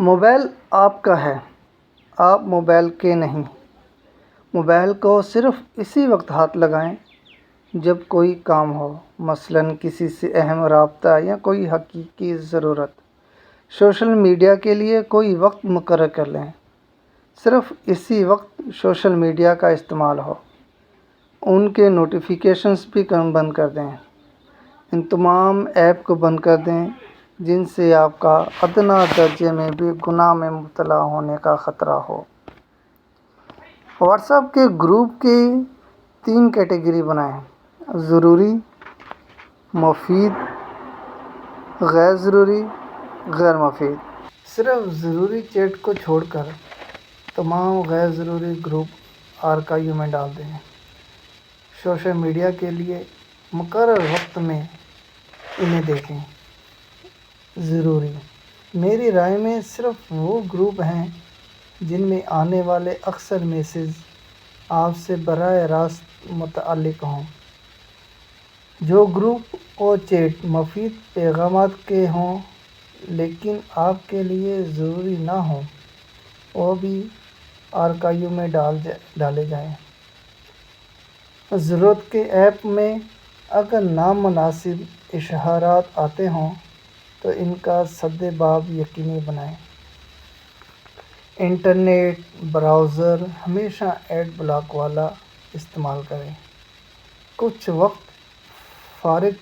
Mobile آپ کا ہے، آپ موبائل کے نہیں۔ موبائل کو صرف اسی وقت ہاتھ لگائیں جب کوئی کام ہو، مثلاً کسی سے اہم رابطہ یا کوئی حقیقی ضرورت۔ سوشل میڈیا کے لیے کوئی وقت مقرر کر لیں، صرف اسی وقت سوشل میڈیا کا استعمال ہو۔ ان کے نوٹیفیکیشنز بھی بند کر دیں۔ ان تمام ایپ کو بند کر دیں جن سے آپ کا ادنیٰ درجے میں بھی گناہ میں مبتلا ہونے کا خطرہ ہو۔ واٹس ایپ کے گروپ کی 3 کیٹیگری بنائیں: ضروری، مفید، غیر ضروری، غیر مفید۔ صرف ضروری چیٹ کو چھوڑ کر تمام غیر ضروری گروپ آرکائیو میں ڈال دیں۔ سوشل میڈیا کے لیے مقررہ وقت میں انہیں دیکھیں۔ ضروری، میری رائے میں صرف وہ گروپ ہیں جن میں آنے والے اکثر میسیج آپ سے براہ راست متعلق ہوں۔ جو گروپ اور چیٹ مفید پیغامات کے ہوں لیکن آپ کے لیے ضروری نہ ہوں، وہ بھی آرکائیو میں ڈالے جائیں۔ ضرورت کے ایپ میں اگر نامناسب اشعارات آتے ہوں تو ان کا سد باب یقینی بنائیں۔ انٹرنیٹ براؤزر ہمیشہ ایڈ بلاک والا استعمال کریں۔ کچھ وقت فارغ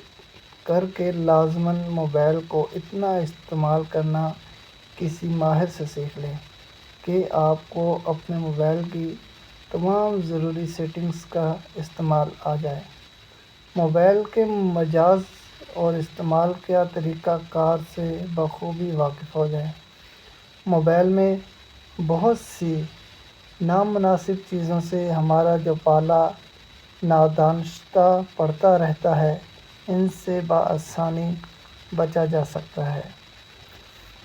کر کے لازماً موبائل کو اتنا استعمال کرنا کسی ماہر سے سیکھ لیں کہ آپ کو اپنے موبائل کی تمام ضروری سیٹنگز کا استعمال آ جائے۔ موبائل کے مجاز اور استعمال کا طریقہ کار سے بخوبی واقف ہو جائیں۔ موبائل میں بہت سی نامناسب چیزوں سے ہمارا جو پالا نادانستہ پڑتا رہتا ہے، ان سے بآسانی بچا جا سکتا ہے۔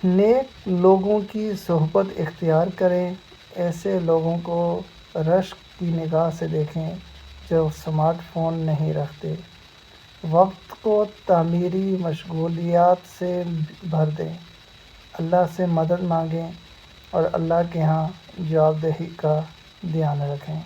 نیک لوگوں کی صحبت اختیار کریں، ایسے لوگوں کو رشک کی نگاہ سے دیکھیں جو اسمارٹ فون نہیں رکھتے۔ وقت کو تعمیری مشغولیات سے بھر دیں، اللہ سے مدد مانگیں اور اللہ کے ہاں جواب دہی کا دھیان رکھیں۔